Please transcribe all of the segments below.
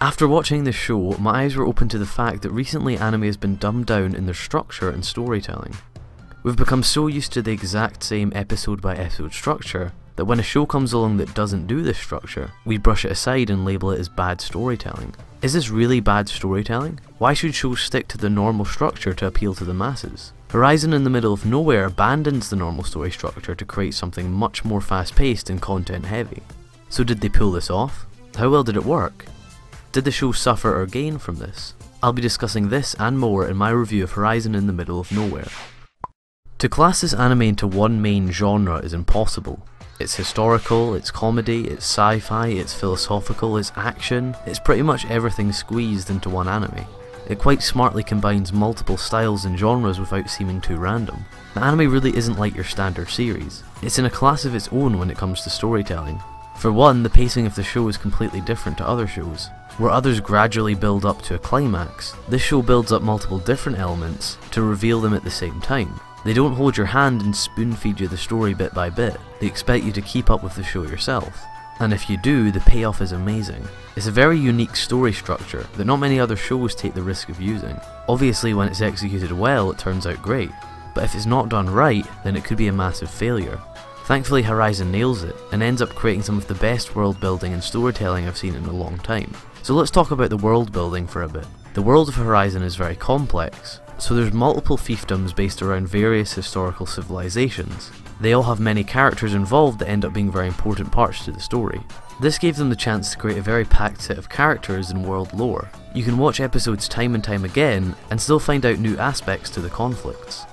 After watching this show, my eyes were open to the fact that recently anime has been dumbed down in their structure and storytelling. We've become so used to the exact same episode by episode structure that when a show comes along that doesn't do this structure, we brush it aside and label it as bad storytelling. Is this really bad storytelling? Why should shows stick to the normal structure to appeal to the masses? Horizon in the Middle of Nowhere abandons the normal story structure to create something much more fast-paced and content-heavy. So did they pull this off? How well did it work? Did the show suffer or gain from this? I'll be discussing this and more in my review of Horizon in the Middle of Nowhere. To class this anime into one main genre is impossible. It's historical, it's comedy, it's sci-fi, it's philosophical, it's action, it's pretty much everything squeezed into one anime. It quite smartly combines multiple styles and genres without seeming too random. The anime really isn't like your standard series. It's in a class of its own when it comes to storytelling. For one, the pacing of the show is completely different to other shows. Where others gradually build up to a climax, this show builds up multiple different elements to reveal them at the same time. They don't hold your hand and spoon feed you the story bit by bit, they expect you to keep up with the show yourself. And if you do, the payoff is amazing. It's a very unique story structure that not many other shows take the risk of using. Obviously when it's executed well it turns out great, but if it's not done right then it could be a massive failure. Thankfully Horizon nails it and ends up creating some of the best world building and storytelling I've seen in a long time. So let's talk about the world building for a bit. The world of Horizon is very complex. So there's multiple fiefdoms based around various historical civilizations. They all have many characters involved that end up being very important parts to the story. This gave them the chance to create a very packed set of characters and world lore. You can watch episodes time and time again and still find out new aspects to the conflicts.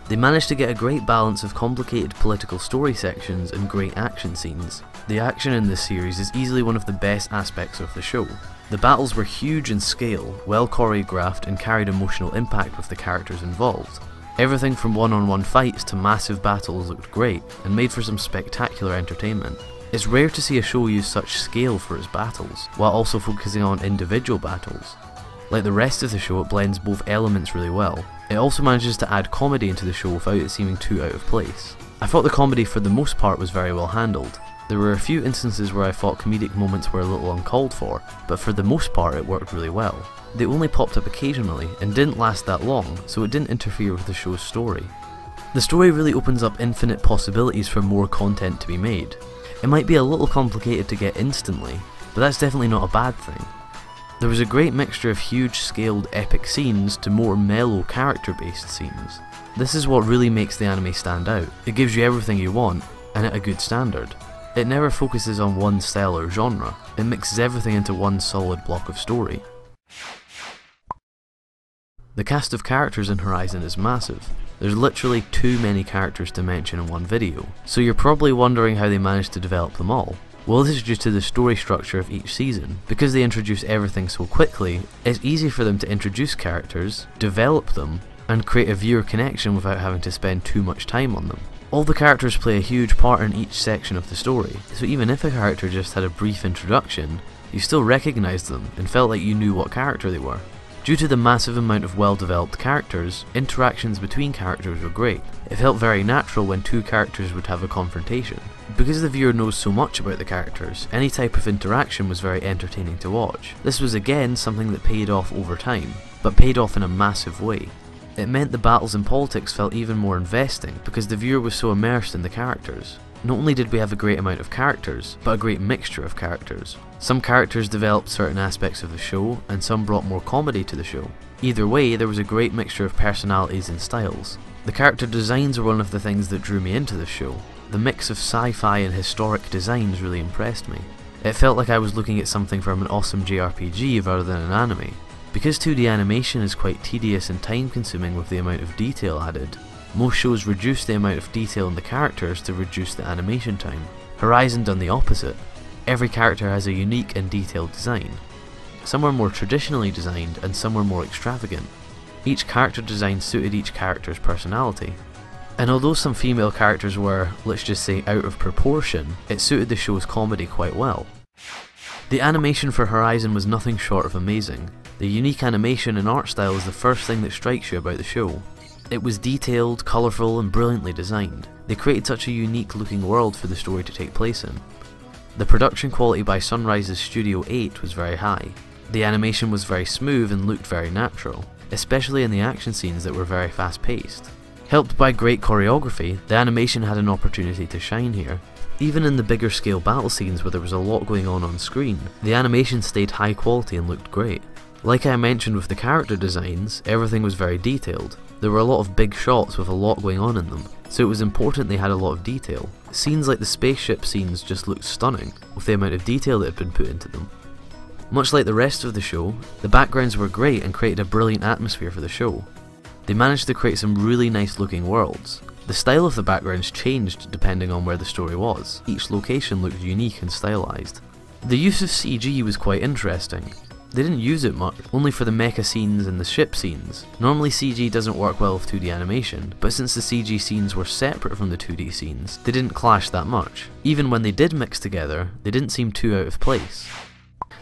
They managed to get a great balance of complicated political story sections and great action scenes. The action in this series is easily one of the best aspects of the show. The battles were huge in scale, well choreographed and carried emotional impact with the characters involved. Everything from one-on-one fights to massive battles looked great and made for some spectacular entertainment. It's rare to see a show use such scale for its battles, while also focusing on individual battles. Like the rest of the show, it blends both elements really well. It also manages to add comedy into the show without it seeming too out of place. I thought the comedy for the most part was very well handled. There were a few instances where I thought comedic moments were a little uncalled for, but for the most part it worked really well. They only popped up occasionally and didn't last that long, so it didn't interfere with the show's story. The story really opens up infinite possibilities for more content to be made. It might be a little complicated to get instantly, but that's definitely not a bad thing. There was a great mixture of huge scaled epic scenes to more mellow character based scenes. This is what really makes the anime stand out. It gives you everything you want, and at a good standard. It never focuses on one style or genre, it mixes everything into one solid block of story. The cast of characters in Horizon is massive. There's literally too many characters to mention in one video, so you're probably wondering how they managed to develop them all. Well, this is due to the story structure of each season. Because they introduce everything so quickly, it's easy for them to introduce characters, develop them, and create a viewer connection without having to spend too much time on them. All the characters play a huge part in each section of the story, so even if a character just had a brief introduction, you still recognised them and felt like you knew what character they were. Due to the massive amount of well-developed characters, interactions between characters were great. It felt very natural when two characters would have a confrontation. Because the viewer knows so much about the characters, any type of interaction was very entertaining to watch. This was again something that paid off over time, but paid off in a massive way. It meant the battles and politics felt even more investing because the viewer was so immersed in the characters. Not only did we have a great amount of characters, but a great mixture of characters. Some characters developed certain aspects of the show, and some brought more comedy to the show. Either way, there was a great mixture of personalities and styles. The character designs were one of the things that drew me into this show. The mix of sci-fi and historic designs really impressed me. It felt like I was looking at something from an awesome JRPG rather than an anime. Because 2D animation is quite tedious and time consuming with the amount of detail added, most shows reduce the amount of detail in the characters to reduce the animation time. Horizon done the opposite. Every character has a unique and detailed design. Some were more traditionally designed and some were more extravagant. Each character design suited each character's personality. And although some female characters were, let's just say, out of proportion, it suited the show's comedy quite well. The animation for Horizon was nothing short of amazing. The unique animation and art style is the first thing that strikes you about the show. It was detailed, colourful and brilliantly designed. They created such a unique looking world for the story to take place in. The production quality by Sunrise's Studio 8 was very high. The animation was very smooth and looked very natural, especially in the action scenes that were very fast paced. Helped by great choreography, the animation had an opportunity to shine here. Even in the bigger scale battle scenes where there was a lot going on screen, the animation stayed high quality and looked great. Like I mentioned with the character designs, everything was very detailed. There were a lot of big shots with a lot going on in them, so it was important they had a lot of detail. Scenes like the spaceship scenes just looked stunning, with the amount of detail that had been put into them. Much like the rest of the show, the backgrounds were great and created a brilliant atmosphere for the show. They managed to create some really nice looking worlds. The style of the backgrounds changed depending on where the story was. Each location looked unique and stylized. The use of CG was quite interesting. They didn't use it much, only for the mecha scenes and the ship scenes. Normally CG doesn't work well with 2D animation, but since the CG scenes were separate from the 2D scenes, they didn't clash that much. Even when they did mix together, they didn't seem too out of place.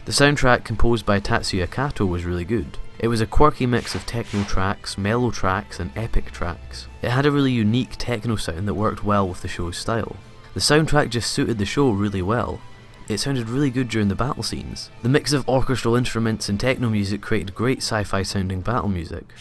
The soundtrack composed by Tatsuya Kato was really good. It was a quirky mix of techno tracks, mellow tracks and epic tracks. It had a really unique techno sound that worked well with the show's style. The soundtrack just suited the show really well. It sounded really good during the battle scenes. The mix of orchestral instruments and techno music created great sci-fi sounding battle music.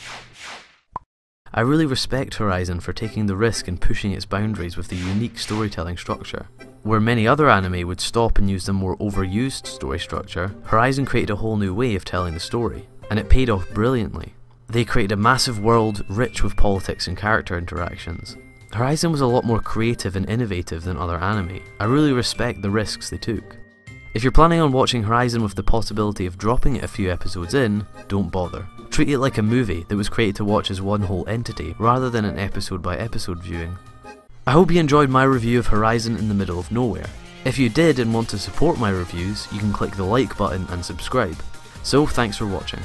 I really respect Horizon for taking the risk and pushing its boundaries with the unique storytelling structure. Where many other anime would stop and use the more overused story structure, Horizon created a whole new way of telling the story, and it paid off brilliantly. They created a massive world rich with politics and character interactions. Horizon was a lot more creative and innovative than other anime. I really respect the risks they took. If you're planning on watching Horizon with the possibility of dropping it a few episodes in, don't bother. Treat it like a movie that was created to watch as one whole entity, rather than an episode by episode viewing. I hope you enjoyed my review of Horizon in the Middle of Nowhere. If you did and want to support my reviews, you can click the like button and subscribe. So thanks for watching.